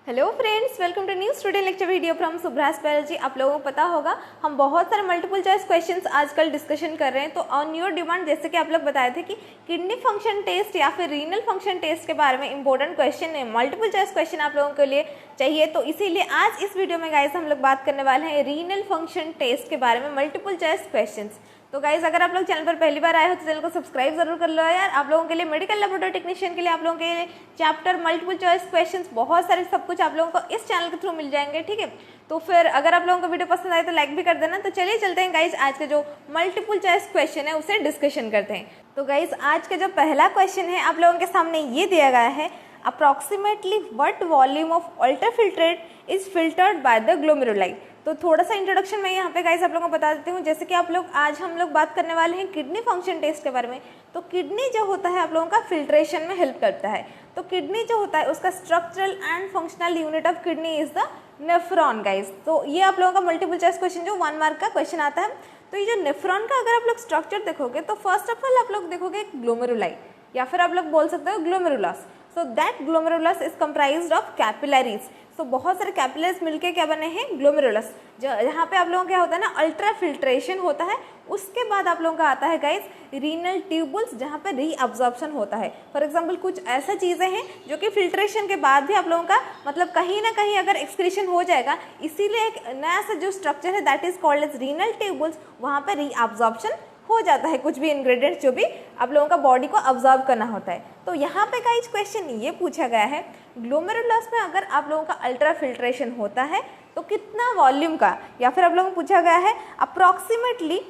Hello friends, welcome to new student lecture video from सुब्रास biology. आप लोगों को पता होगा हम बहुत सारे मल्टीपल चॉइस क्वेश्चंस आजकल डिस्कशन कर रहे हैं। तो ऑन योर डिमांड जैसे कि आप लोग बताए थे कि किडनी फंक्शन टेस्ट या फिर रीनल फंक्शन टेस्ट के बारे में इंपॉर्टेंट क्वेश्चन है, मल्टीपल चॉइस क्वेश्चन आप लोगों के लिए चाहिए। तो इसीलिए आज इस वीडियो में गाइस हम लोग बात करने वाले हैं रीनल फंक्शन टेस्ट के बारे में, मल्टीपल चॉइस क्वेश्चन। तो गाइज अगर आप लोग चैनल पर पहली बार आए हो तो चैनल को सब्सक्राइब जरूर कर लो यार। आप लोगों के लिए मेडिकल लैबोरेटरी टेक्नीशियन के लिए आप लोगों के लिए चैप्टर मल्टीपल चॉइस क्वेश्चंस बहुत सारे सब कुछ आप लोगों को इस चैनल के थ्रू मिल जाएंगे, ठीक है। तो फिर अगर आप लोगों को वीडियो पसंद आए तो लाइक भी कर देना। तो चलिए चलते हैं गाइज, आज के जो मल्टीपल चॉइस क्वेश्चन है उसे डिस्कशन करते हैं। तो गाइज आज का जो पहला क्वेश्चन है आप लोगों के सामने ये दिया गया है, approximately what volume of ultrafiltrate is filtered by the glomeruli. तो थोड़ा सा इंट्रोडक्शन मैं यहाँ पे गाइस आप लोगों को बता देती हूँ। जैसे कि आप लोग आज हम लोग बात करने वाले हैं किडनी फंक्शन टेस्ट के बारे में। तो किडनी जो होता है आप लोगों का फिल्ट्रेशन में हेल्प करता है। तो किडनी जो होता है उसका structural and functional unit of kidney is the nephron guys. तो ये आप लोगों का मल्टीपल चॉइस क्वेश्चन जो 1 मार्क का क्वेश्चन आता है। तो ये जो नेफ्रॉन का अगर आप लोग स्ट्रक्चर देखोगे तो फर्स्ट ऑफ ऑल आप लोग देखोगे ग्लोमेरुलाई या फिर आप लोग बोल सकते हो glomerulus. So that glomerulus is comprised of capillaries. तो बहुत सारे कैपिलरीज मिलके क्या बने हैं, ग्लोमेरुलस। जहाँ पे आप लोगों का क्या होता है ना, अल्ट्रा फिल्ट्रेशन होता है। उसके बाद आप लोगों का आता है गाइस रीनल ट्यूबुल्स, जहाँ पे रीअब्जॉर्प्शन होता है। फॉर एग्जांपल कुछ ऐसा चीज़ें हैं जो कि फिल्ट्रेशन के बाद भी आप लोगों का मतलब कहीं ना कहीं अगर एक्सक्रीशन हो जाएगा, इसीलिए एक नया सा जो स्ट्रक्चर है that is called as renal tubules, वहाँ पे रीअब्जॉर्प्शन हो जाता है कुछ भी इंग्रेडिएंट्स जो भी आप लोगों का बॉडी को अब्जॉर्ब करना होता है। तो यहाँ पे गाइस क्वेश्चन ये पूछा गया है, ग्लोमेरुलस में अगर आप लोगों का अल्ट्रा फिल्ट्रेशन होता है तो कितना वॉल्यूम का, या फिर आप लोगों को पूछा गया है अप्रॉक्सीमेटली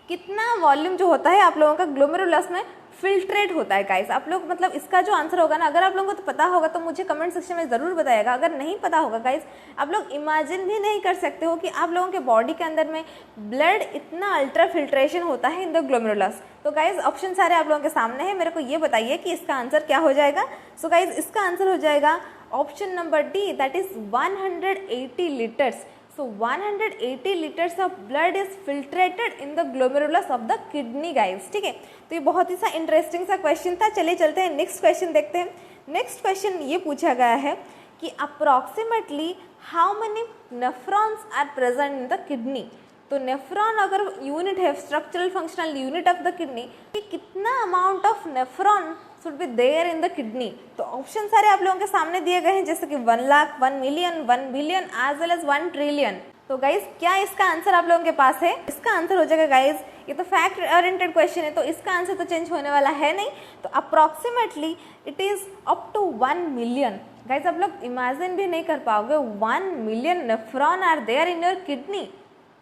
कितना वॉल्यूम जो होता है आप लोगों का ग्लोमेरुलस में फिल्ट्रेट होता है गाइस। आप लोग मतलब इसका जो आंसर होगा ना, अगर आप लोगों को तो पता होगा तो मुझे कमेंट सेक्शन में ज़रूर बताइएगा। अगर नहीं पता होगा गाइस, आप लोग इमेजिन भी नहीं कर सकते हो कि आप लोगों के बॉडी के अंदर में ब्लड इतना अल्ट्रा फिल्ट्रेशन होता है इन द ग्लोमेरुलस। तो गाइस ऑप्शन सारे आप लोगों के सामने हैं, मेरे को ये बताइए कि इसका आंसर क्या हो जाएगा। सो गाइस इसका आंसर हो जाएगा option number D, that is 180 litres. So 180 liters of blood is filtrated in the glomerulus of the kidney guys, ठीक है। तो ये बहुत ही सा इंटरेस्टिंग सा क्वेश्चन था। चलिए चलते हैं नेक्स्ट क्वेश्चन देखते हैं। नेक्स्ट क्वेश्चन ये पूछा गया है कि approximately how many nephrons are present in the kidney. तो नेफ्रॉन अगर यूनिट है, structural functional unit of the kidney, कि कितना amount of nephron should be there in the kidney. तो ऑप्शन सारे आप लोगों के सामने दिए गए हैं, जैसे कि 1 lakh, 1 million, 1 billion as well as 1 trillion. तो गाइज क्या इसका आंसर आप लोगों के पास है? इसका आंसर हो जाएगा गाइज, ये तो फैक्ट ओरिएंटेड क्वेश्चन है तो इसका आंसर तो चेंज होने वाला है नहीं। तो approximately it is up to 1 million. Guys आप लोग इमेजिन भी नहीं कर पाओगे, 1 million nephron are there in your kidney,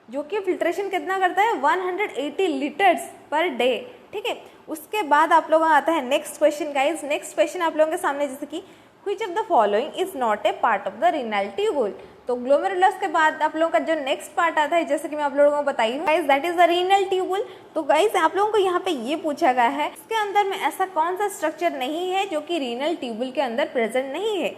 जो कि फिल्ट्रेशन कितना करता है, 180 लीटर्स पर डे, ठीक है। उसके बाद आप लोगों का आता है next question guys. Next question आप लोगों के सामने जैसे कि which of the following is not a part of the renal tubule. तो ग्लोमेरुलस के बाद आप लोगों का जो नेक्स्ट पार्ट आता है, जैसे कि मैं आप लोगों को बताई हूँ guys, that is the renal tubule. तो गाइज आप लोगों को यहाँ पे ये पूछा गया है, इसके अंदर में ऐसा कौन सा स्ट्रक्चर नहीं है जो कि रीनल ट्यूबुल के अंदर प्रेजेंट नहीं है।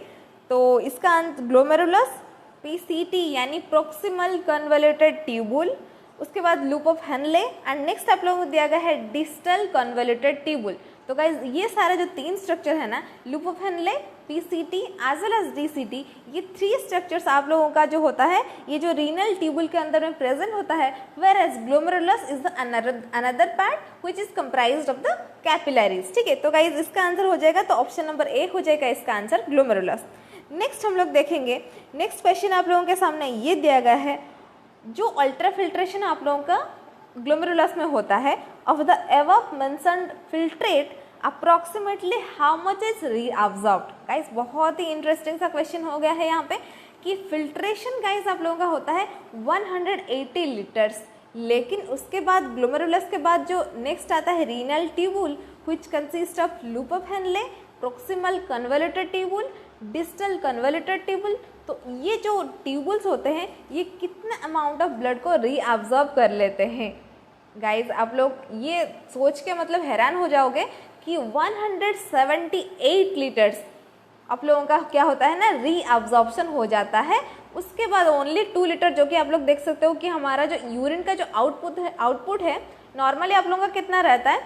तो इसका अंत ग्लोमेरुलस, PCT यानी प्रोक्सिमल कन्वोल्यूटेड ट्यूबुल, उसके बाद loop of Henle and next आप लोगों को दिया गया है डिस्टल कन्वोल्यूटेड ट्यूबुल। तो गाइज ये सारे जो 3 स्ट्रक्चर है ना, loop of Henle, PCT as well as DCT, ये 3 स्ट्रक्चर्स आप लोगों का जो होता है ये जो रीनल ट्यूबुल के अंदर में प्रेजेंट होता है, where as glomerulus is the another part which is comprised of the capillaries, ठीक है। तो गाइज इसका आंसर हो जाएगा, तो ऑप्शन नंबर ए हो जाएगा इसका आंसर, ग्लोमेरुलस। नेक्स्ट हम लोग देखेंगे, नेक्स्ट क्वेश्चन आप लोगों के सामने ये दिया गया है, जो अल्ट्रा फिल्ट्रेशन आप लोगों का ग्लोमेरुलस में होता है of the above mentioned filtrate approximately how much is reabsorbed. Guys बहुत ही इंटरेस्टिंग सा क्वेश्चन हो गया है यहाँ पे कि फिल्ट्रेशन गाइस आप लोगों का होता है 180 लीटर्स, लेकिन उसके बाद ग्लोमेरुलस के बाद जो नेक्स्ट आता है renal tubule which consist of loop of Henley, proximal convoluted tubule, distal convoluted tubule. तो ये जो ट्यूबुल्स होते हैं ये कितना अमाउंट ऑफ ब्लड को रीअब्सॉर्ब कर लेते हैं। गाइज आप लोग ये सोच के मतलब हैरान हो जाओगे कि 178 लीटर्स आप लोगों का क्या होता है ना, रीअब्सॉर्प्शन हो जाता है। उसके बाद ओनली 2 लीटर, जो कि आप लोग देख सकते हो कि हमारा जो यूरिन का जो आउटपुट है नॉर्मली आप लोगों का कितना रहता है,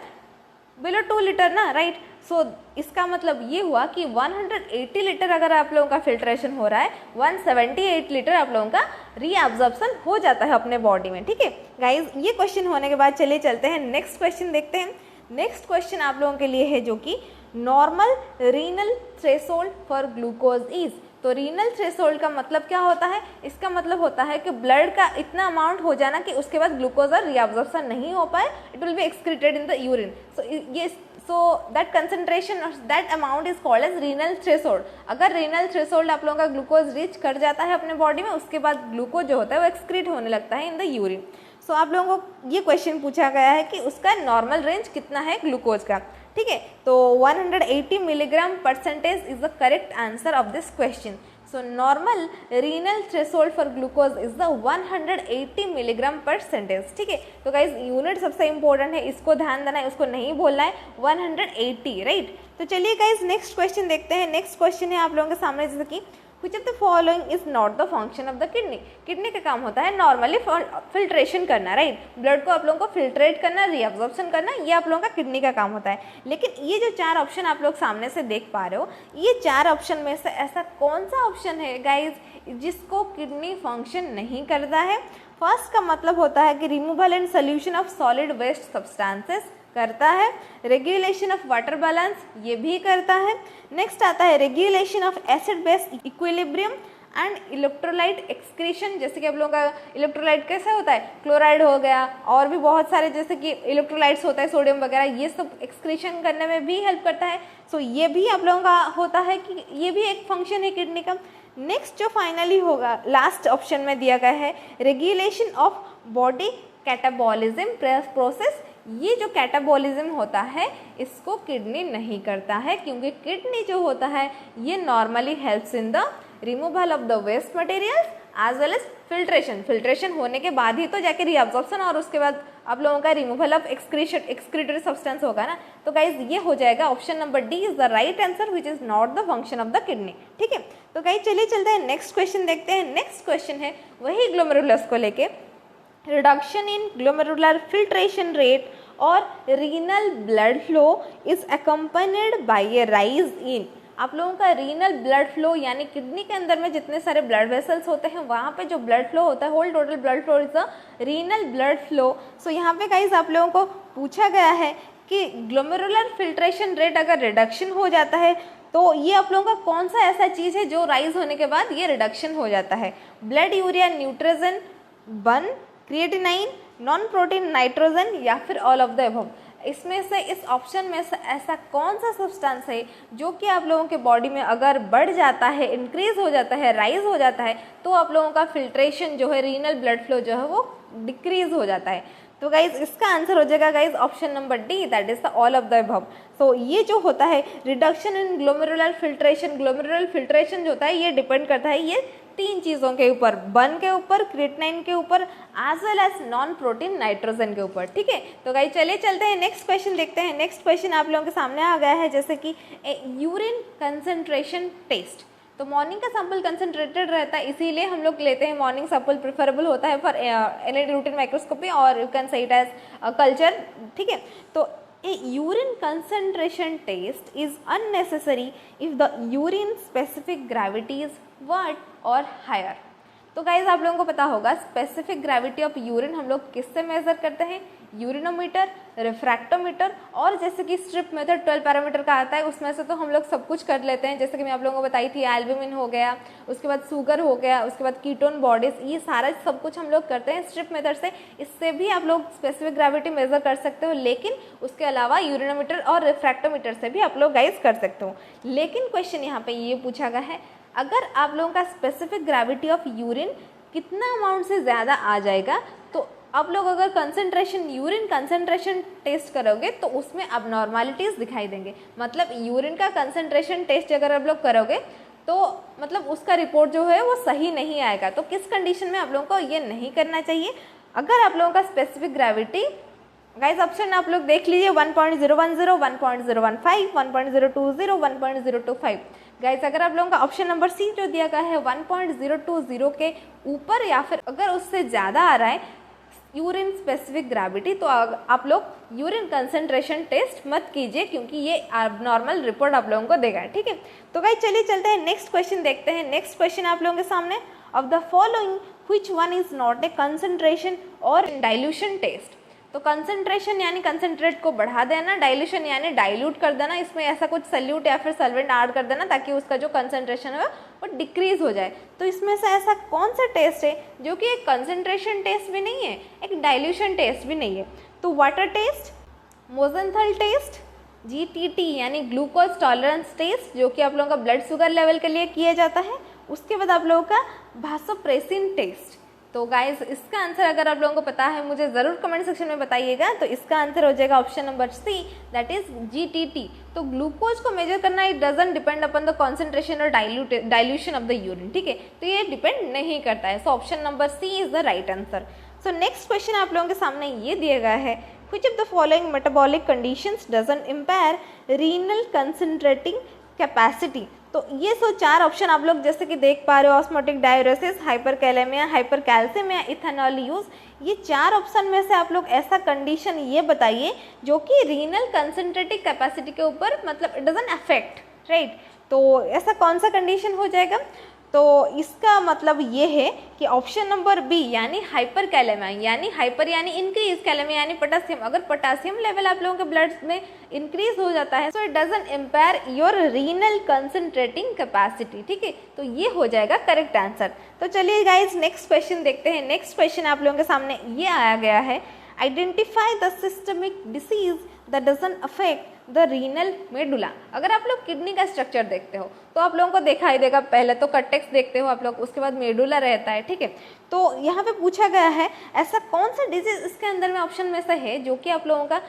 बिलो 2 लीटर ना, राइट। सो इसका मतलब ये हुआ कि 180 लीटर अगर आप लोगों का फिल्ट्रेशन हो रहा है, 178 लीटर आप लोगों का रीअब्जॉर्प्शन हो जाता है अपने बॉडी में, ठीक है गाइज। ये क्वेश्चन होने के बाद चलिए चलते हैं नेक्स्ट क्वेश्चन देखते हैं। नेक्स्ट क्वेश्चन आप लोगों के लिए है जो कि normal renal threshold for glucose is. तो रीनल थ्रेशोल्ड का मतलब क्या होता है? इसका मतलब होता है कि ब्लड का इतना अमाउंट हो जाना कि उसके बाद ग्लूकोज और रीअब्जॉर्प्शन नहीं हो पाए, it will be excreted in the urine. So that concentration और that amount is called as renal threshold. अगर रीनल थ्रेशोल्ड आप लोगों का ग्लूकोज रीच कर जाता है अपने बॉडी में, उसके बाद ग्लूकोज जो होता है वो एक्सक्रीट होने लगता है इन द यूरिन। सो आप लोगों को ये क्वेश्चन पूछा गया है कि उसका नॉर्मल रेंज कितना है ग्लूकोज का, ठीक है। तो 180 milligram percentage is the correct answer of this question. So normal renal threshold for glucose is the 180 milligram percentage, ठीक है। तो गाइज यूनिट सबसे इंपॉर्टेंट है, इसको ध्यान देना है, उसको नहीं बोलना है, 180, राइट। तो चलिए गाइज नेक्स्ट क्वेश्चन देखते हैं। नेक्स्ट क्वेश्चन है आप लोगों के सामने जैसे कि Which of the following is not the function of the kidney? Kidney का काम होता है नॉर्मली फिल्ट्रेशन करना, राइट। ब्लड को आप लोगों को फिल्ट्रेट करना, रीअब्जॉर्प्शन करना, ये आप लोगों का किडनी का काम होता है। लेकिन ये जो 4 ऑप्शन आप लोग सामने से देख पा रहे हो, ये 4 ऑप्शन में से ऐसा कौन सा ऑप्शन है गाइज जिसको किडनी फंक्शन नहीं करता है? फर्स्ट का मतलब होता है कि removal and solution of solid waste substances करता है। रेगुलेशन ऑफ वाटर बैलेंस ये भी करता है। नेक्स्ट आता है regulation of acid base equilibrium and electrolyte excretion. जैसे कि आप लोगों का इलेक्ट्रोलाइट कैसे होता है, क्लोराइड हो गया, और भी बहुत सारे जैसे कि इलेक्ट्रोलाइट्स होता है, सोडियम वगैरह, ये सब एक्सक्रीशन करने में भी हेल्प करता है। सो ये भी आप लोगों का होता है कि ये भी एक फंक्शन है किडनी का। नेक्स्ट जो फाइनली होगा लास्ट ऑप्शन में दिया गया है regulation of body catabolism process. ये जो कैटाबॉलिज्म होता है इसको किडनी नहीं करता है, क्योंकि किडनी जो होता है ये normally helps in the removal of the waste materials as well as filtration होने के बाद ही तो जाके रीअब्जॉर्प्शन और उसके बाद आप लोगों का रिमूवल ऑफ एक्सक्रीटरी सब्सटेंस होगा ना। तो गाइज ये हो जाएगा option number D is the right answer which is not the function of the kidney, ठीक है। तो गाइज चलिए चलते हैं नेक्स्ट क्वेश्चन देखते हैं। नेक्स्ट क्वेश्चन है वही ग्लोमेरुलस को लेके, reduction in glomerular filtration rate or renal blood flow is accompanied by a rise in। आप लोगों का रीनल ब्लड फ्लो यानी किडनी के अंदर में जितने सारे ब्लड वेसल्स होते हैं वहाँ पे जो ब्लड फ्लो होता है, whole total blood flow is the renal blood flow. So यहाँ पे गाइस आप लोगों को पूछा गया है कि ग्लोमेरुलर फिल्ट्रेशन रेट अगर रिडक्शन हो जाता है तो ये आप लोगों का कौन सा ऐसा चीज़ है जो राइज होने के बाद ये रिडक्शन हो जाता है? ब्लड यूरिया न्यूट्रोजन बन, क्रिएटिनाइन, नॉन प्रोटीन नाइट्रोजन, या फिर ऑल ऑफ द अबव। इसमें से इस ऑप्शन में से ऐसा कौन सा सब्सटेंस है जो कि आप लोगों के बॉडी में अगर बढ़ जाता है, इंक्रीज हो जाता है, राइज हो जाता है, तो आप लोगों का फिल्ट्रेशन जो है, रीनल ब्लड फ्लो जो है वो डिक्रीज हो जाता है? तो गाइज इसका आंसर हो जाएगा guys option number D, that is the all of the above. So ये जो होता है reduction in glomerular filtration, glomerular filtration जो होता है ये डिपेंड करता है ये 3 चीज़ों के ऊपर, बन के ऊपर, क्रिएटिनाइन के ऊपर, as well as non protein nitrogen के ऊपर, ठीक है। तो गाइस चलिए चलते हैं नेक्स्ट क्वेश्चन देखते हैं। नेक्स्ट क्वेश्चन आप लोगों के सामने आ गया है जैसे कि यूरिन कंसंट्रेशन टेस्ट। तो मॉर्निंग का सैंपल कंसंट्रेटेड रहता है, इसीलिए हम लोग लेते हैं मॉर्निंग सैंपल प्रिफरेबल होता है फॉर एनी रूटीन माइक्रोस्कोपी और you can say it as culture, ठीक है। तो a urine concentration test is unnecessary if the urine specific gravity is what or higher। तो गाइज आप लोगों को पता होगा स्पेसिफिक ग्रेविटी ऑफ यूरिन हम लोग किससे मेजर करते हैं? यूरिनोमीटर, रिफ्रैक्टोमीटर, और जैसे कि स्ट्रिप मेथड 12 पैरामीटर का आता है उसमें से तो हम लोग सब कुछ कर लेते हैं। जैसे कि मैं आप लोगों को बताई थी, एल्ब्यूमिन हो गया, उसके बाद शुगर हो गया, उसके बाद कीटोन बॉडीज, ये सारा सब कुछ हम लोग करते हैं स्ट्रिप मेथड से। इससे भी आप लोग स्पेसिफिक ग्रेविटी मेजर कर सकते हो, लेकिन उसके अलावा यूरिनोमीटर और रिफ्रैक्टोमीटर से भी आप लोग गाइज कर सकते हो। लेकिन क्वेश्चन यहाँ पे ये पूछा गया है, अगर आप लोगों का स्पेसिफिक ग्रेविटी ऑफ यूरिन कितना अमाउंट से ज़्यादा आ जाएगा, तो आप लोग अगर कंसंट्रेशन यूरिन कंसंट्रेशन टेस्ट करोगे तो उसमें अबनॉर्मलिटीज़ दिखाई देंगे। मतलब यूरिन का कंसंट्रेशन टेस्ट अगर आप लोग करोगे तो मतलब उसका रिपोर्ट जो है वो सही नहीं आएगा। तो किस कंडीशन में आप लोगों को ये नहीं करना चाहिए? अगर आप लोगों का स्पेसिफिक ग्रेविटी, गाइज ऑप्शन आप लोग देख लीजिए, 1.010, 1.015, 1.020, 1.025। गाइज अगर आप लोगों का ऑप्शन नंबर सी जो दिया गया है 1.020 के ऊपर या फिर अगर उससे ज़्यादा आ रहा है यूरिन स्पेसिफिक ग्रेविटी, तो आप लोग यूरिन कंसंट्रेशन टेस्ट मत कीजिए क्योंकि ये नॉर्मल रिपोर्ट आप लोगों को देगा, ठीक है। तो गाइस चलिए चलते हैं नेक्स्ट क्वेश्चन देखते हैं। नेक्स्ट क्वेश्चन आप लोगों के सामने, of the following which one is not a concentration और डाइल्यूशन टेस्ट। तो कंसंट्रेशन यानी कंसंट्रेट को बढ़ा देना, डाइल्यूशन यानी डाइल्यूट कर देना, इसमें ऐसा कुछ सल्यूट या फिर सॉल्वेंट ऐड कर देना ताकि उसका जो कंसंट्रेशन है वो डिक्रीज हो जाए। तो इसमें से ऐसा कौन सा टेस्ट है जो कि एक कंसंट्रेशन टेस्ट भी नहीं है, एक डाइल्यूशन टेस्ट भी नहीं है। तो वाटर टेस्ट, मोजेंथल टेस्ट, GTT यानी ग्लूकोज टॉलरेंस टेस्ट जो कि आप लोगों का ब्लड शुगर लेवल के लिए किया जाता है, उसके बाद आप लोगों का भासोप्रेसिन टेस्ट। तो गाइज इसका आंसर अगर आप लोगों को पता है मुझे ज़रूर कमेंट सेक्शन में बताइएगा। तो इसका आंसर हो जाएगा option number C, that is GTT। तो ग्लूकोज को मेजर करना it doesn't depend upon the concentration और डाइल्यूशन ऑफ द यूरिन, ठीक है, तो ये डिपेंड नहीं करता है। So option number C is the right answer. So next question आप लोगों के सामने ये दिया गया है, which of the following metabolic conditions doesn't impair renal concentrating capacity. तो ये 4 ऑप्शन आप लोग जैसे कि देख पा रहे हो, osmotic diuresis, hyperkalaemia, hypercalcaemia, ethanol use, ये 4 ऑप्शन में से आप लोग ऐसा कंडीशन ये बताइए जो कि रीनल कंसंट्रेटिंग कैपेसिटी के ऊपर मतलब इट डजंट अफेक्ट, राइट। तो ऐसा कौन सा कंडीशन हो जाएगा? तो इसका मतलब ये है कि ऑप्शन नंबर बी यानी हाइपरकैलेमिया, यानी हाइपर यानी इंक्रीज, कैलेमिया यानी पोटेशियम। अगर पोटेशियम लेवल आप लोगों के ब्लड में इंक्रीज हो जाता है so it doesn't empire your renal concentrating capacity, ठीक है, तो ये हो जाएगा करेक्ट आंसर। तो चलिए गाइज नेक्स्ट क्वेश्चन देखते हैं। नेक्स्ट क्वेश्चन आप लोगों के सामने ये आया गया है, identify the systemic disease that doesn't affect the renal medulla. अगर आप लोग किडनी का स्ट्रक्चर देखते हो तो आप लोगों को दिखाई देगा, पहले तो कटेक्स देखते हो आप लोग, उसके बाद मेडुला रहता है, ठीक है। तो यहाँ पे पूछा गया है ऐसा कौन सा डिजीज इसके अंदर में ऑप्शन में से है जो कि आप लोगों का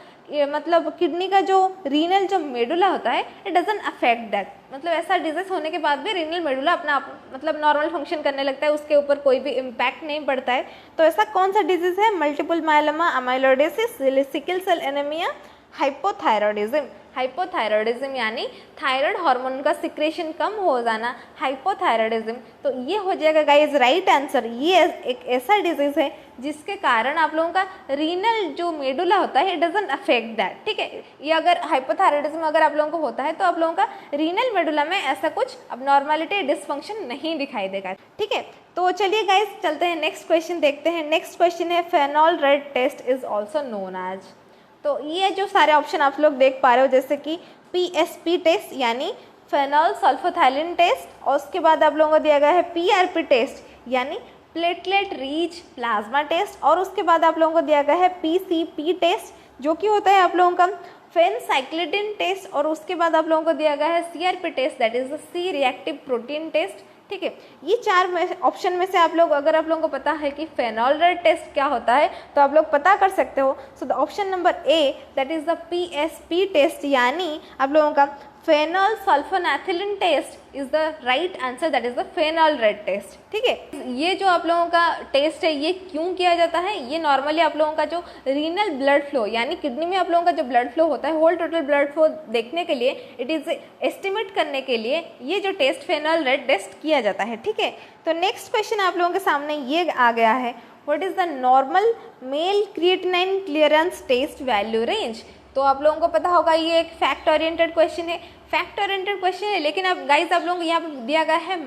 मतलब किडनी का जो रीनल जो मेडुला होता है इट डजंट अफेक्ट दैट, मतलब ऐसा डिजीज होने के बाद भी रीनल मेडुला अपना मतलब नॉर्मल फंक्शन करने लगता है, उसके ऊपर कोई भी इम्पैक्ट नहीं पड़ता है। तो ऐसा कौन सा डिजीज है? Multiple myeloma, amyloidosis, sickle cell anaemia, hypothyroidism. Hypothyroidism यानी थायराइड हार्मोन का सिक्रेशन कम हो जाना, हाइपोथायरॉयडिज्म। तो ये हो जाएगा गाइज राइट आंसर। ये एक ऐसा डिजीज है जिसके कारण आप लोगों का रीनल जो मेडुला होता है इट डजंट अफेक्ट दैट, ठीक है। ये अगर हाइपोथायरॉयडिज्म अगर आप लोगों को होता है तो आप लोगों का रीनल मेडुला में ऐसा कुछ अबनॉर्मलिटी डिसफंक्शन नहीं दिखाई देगा, ठीक है। तो चलिए गाइज चलते हैं नेक्स्ट क्वेश्चन देखते हैं। नेक्स्ट क्वेश्चन है phenol red test is also known as. तो ये जो सारे ऑप्शन आप लोग देख पा रहे हो जैसे कि PSP टेस्ट यानी फेनॉल सल्फोथैलिन टेस्ट, और उसके बाद आप लोगों को दिया गया है PRP टेस्ट यानी प्लेटलेट रिच प्लाज्मा टेस्ट, और उसके बाद आप लोगों को दिया गया है PCP टेस्ट जो कि होता है आप लोगों का फेनसाइक्लिडिन टेस्ट, और उसके बाद आप लोगों को दिया गया है CRP test that is the C reactive protein test, ठीक है। ये 4 ऑप्शन में से आप लोग अगर आप लोगों को पता है कि फेनॉल रेड टेस्ट क्या होता है तो आप लोग पता कर सकते हो। So the option number A that is the PSP test यानी आप लोगों का phenol sulphonephthalein test is the right answer, that is the phenol red test, ठीक है। ये जो आप लोगों का टेस्ट है ये क्यों किया जाता है? ये नॉर्मली आप लोगों का जो रीनल ब्लड फ्लो यानी किडनी में आप लोगों का जो ब्लड फ्लो होता है होल टोटल ब्लड फ्लो देखने के लिए, इट इज एस्टिमेट करने के लिए ये जो टेस्ट फेनॉल रेड टेस्ट किया जाता है, ठीक है। तो नेक्स्ट क्वेश्चन आप लोगों के सामने ये आ गया है, what is the normal male creatinine clearance test value range. तो आप लोगों को पता होगा ये एक फैक्ट ओरिएंटेड क्वेश्चन है, फैक्ट ओरिएंटेड क्वेश्चन है, लेकिन अब गाइस आप लोगों को यहाँ पे दिया गया है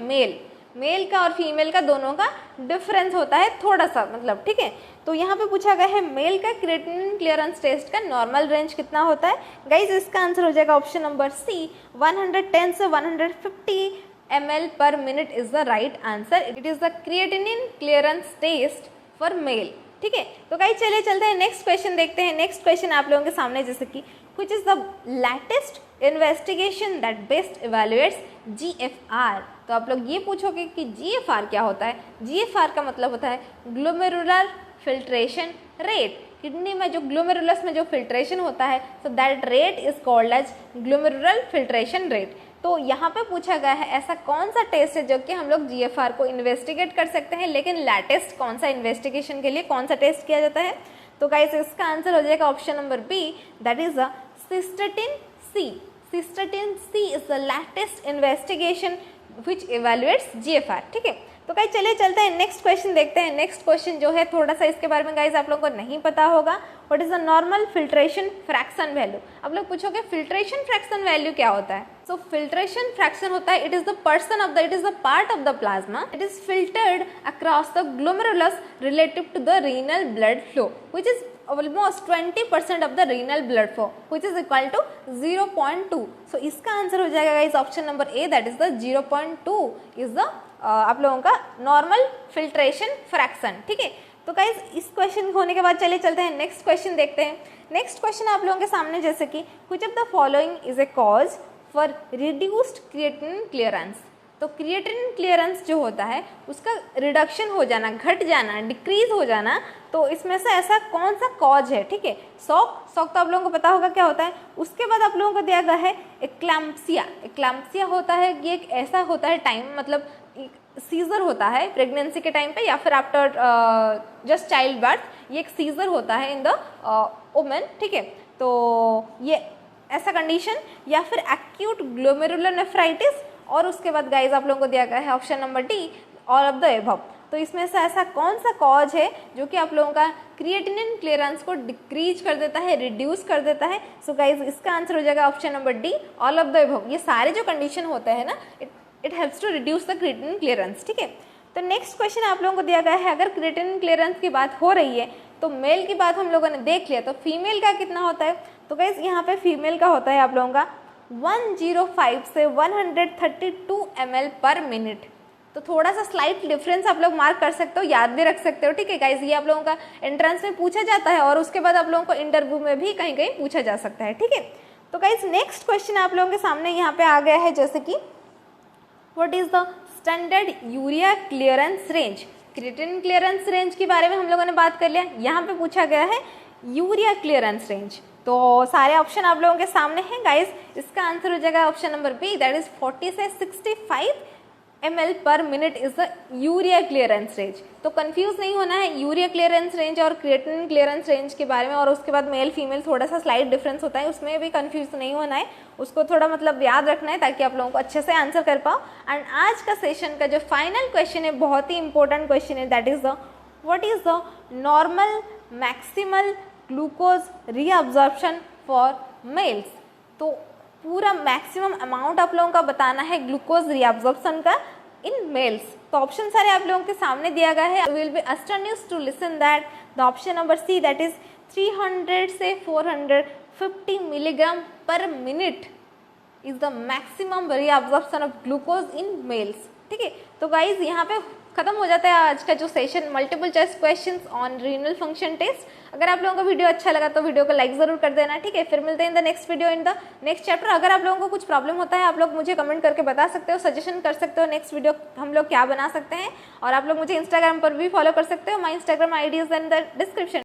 मेल का और फीमेल का दोनों का डिफरेंस होता है थोड़ा सा, मतलब ठीक है। तो यहाँ पे पूछा गया है मेल का क्रिएटिनिन क्लियरेंस टेस्ट का नॉर्मल रेंज कितना होता है? गाइस इसका आंसर हो जाएगा ऑप्शन नंबर सी, 110 से 150 ml per minute is the right answer. It is the creatinine clearance test for male, ठीक है। तो गाइस चलिए चलते हैं नेक्स्ट क्वेश्चन देखते हैं। नेक्स्ट क्वेश्चन आप लोगों के सामने जैसे कि which is the latest investigation that best evaluates GFR। तो आप लोग ये पूछोगे कि GFR क्या होता है? GFR का मतलब होता है ग्लोमेरुलर फिल्ट्रेशन रेट। किडनी में जो ग्लोमेरुलस में जो फिल्ट्रेशन होता है so that rate is called as glomerular filtration rate. तो यहाँ पे पूछा गया है ऐसा कौन सा टेस्ट है जो कि हम लोग GFR को इन्वेस्टिगेट कर सकते हैं, लेकिन लेटेस्ट कौन सा इन्वेस्टिगेशन के लिए कौन सा टेस्ट किया जाता है? तो गाइस इसका आंसर हो जाएगा option number B, that is the cystatin C। Cystatin C is the latest investigation which evaluates GFR, ठीक है। तो गाइस चलिए चलते हैं नेक्स्ट क्वेश्चन देखते हैं। नेक्स्ट क्वेश्चन जो है थोड़ा सा इसके बारे में गाइस आप लोगों को नहीं पता होगा। What is the normal filtration fraction value. आप लोग पूछोगे फिल्ट्रेशन फ्रैक्शन वैल्यू क्या होता है। सो फिल्ट्रेशन फ्रैक्शन होता है it is the part of the plasma it is filtered across the glomerulus relative to the renal blood flow which is almost 20% of the renal blood flow which is equal to 0.2. So इसका answer हो जाएगा guys option number A, that is the 0.2 is the आप लोगों का normal filtration fraction. ठीक है, तो guys इस क्वेश्चन होने के बाद चलिए चलते हैं नेक्स्ट क्वेश्चन देखते हैं। नेक्स्ट क्वेश्चन आप लोगों के सामने जैसे कि which of the following is a cause for reduced creatinine clearance. तो क्रिएटिनिन क्लियरेंस जो होता है उसका रिडक्शन हो जाना, घट जाना, डिक्रीज हो जाना, तो इसमें से ऐसा कौन सा कॉज है। ठीक है, शॉक तो आप लोगों को पता होगा क्या होता है। उसके बाद आप लोगों को दिया गया है एक्लैम्प्सिया होता है, ये एक ऐसा होता है टाइम, मतलब सीजर होता है प्रेगनेंसी के टाइम पे या फिर आफ्टर जस्ट चाइल्ड बर्थ, ये एक सीजर होता है इन द वुमेन। ठीक है, तो ये ऐसा कंडीशन या फिर एक्यूट ग्लोमेरुलर नेफ्राइटिस, और उसके बाद गाइज आप लोगों को दिया गया है option number D all of the above. तो इसमें से ऐसा कौन सा कॉज है जो कि आप लोगों का क्रिएटिनिन क्लियरेंस को डिक्रीज कर देता है, रिड्यूस कर देता है। सो गाइज इसका आंसर हो जाएगा option number D all of the above. ये सारे जो कंडीशन होते हैं ना it helps to reduce the creatinine clearance. ठीक है, तो नेक्स्ट क्वेश्चन आप लोगों को दिया गया है, अगर क्रिएटिनिन क्लियरेंस की बात हो रही है तो मेल की बात हम लोगों ने देख लिया, तो फीमेल का कितना होता है। तो गाइज यहाँ पे फीमेल का होता है आप लोगों का 105 से 132 ml पर मिनट। तो थोड़ा सा स्लाइट डिफरेंस आप लोग मार्क कर सकते हो, याद भी रख सकते हो। ठीक है गाइज, ये आप लोगों का एंट्रेंस में पूछा जाता है और उसके बाद आप लोगों को इंटरव्यू में भी कहीं कहीं पूछा जा सकता है। ठीक है, तो गाइज नेक्स्ट क्वेश्चन आप लोगों के सामने यहाँ पे आ गया है, जैसे कि what is the standard urea clearance range. Creatinine clearance range के बारे में हम लोगों ने बात कर लिया, यहाँ पे पूछा गया है यूरिया क्लियरेंस रेंज। तो सारे ऑप्शन आप लोगों के सामने हैं गाइस, इसका आंसर हो जाएगा option number B, that is 40 से 65 ml per minute is the urea clearance range. तो कंफ्यूज नहीं होना है यूरिया क्लियरेंस रेंज और क्रिएटिनिन क्लियरेंस रेंज के बारे में, और उसके बाद मेल फीमेल थोड़ा सा स्लाइट डिफरेंस होता है, उसमें भी कंफ्यूज नहीं होना है, उसको थोड़ा मतलब याद रखना है ताकि आप लोगों को अच्छे से आंसर कर पाओ। एंड आज का सेशन का जो फाइनल क्वेश्चन है बहुत ही इंपॉर्टेंट क्वेश्चन है, that is the what is the normal maximal glucose reabsorption for mails. तो पूरा मैक्सिमम अमाउंट आप लोगों का बताना है ग्लूकोज रीअब्जॉर्प्शन का इन मेल्स। तो ऑप्शन सारे आप लोगों के सामने दिया गया है, will be astonished to listen that the option number C, that is 300 से 450 milligram per minute is the maximum reabsorption of glucose in males. ठीक है, तो गाइज यहाँ पे खत्म हो जाता है आज का जो session multiple choice questions on renal function test. अगर आप लोगों को वीडियो अच्छा लगा तो वीडियो को लाइक जरूर कर देना। ठीक है, फिर मिलते हैं in the next video in the next chapter. अगर आप लोगों को कुछ प्रॉब्लम होता है आप लोग मुझे कमेंट करके बता सकते हो, सजेशन कर सकते हो नेक्स्ट वीडियो हम लोग क्या बना सकते हैं, और आप लोग मुझे इंस्टाग्राम पर भी फॉलो कर सकते हो। My Instagram ID is in the description.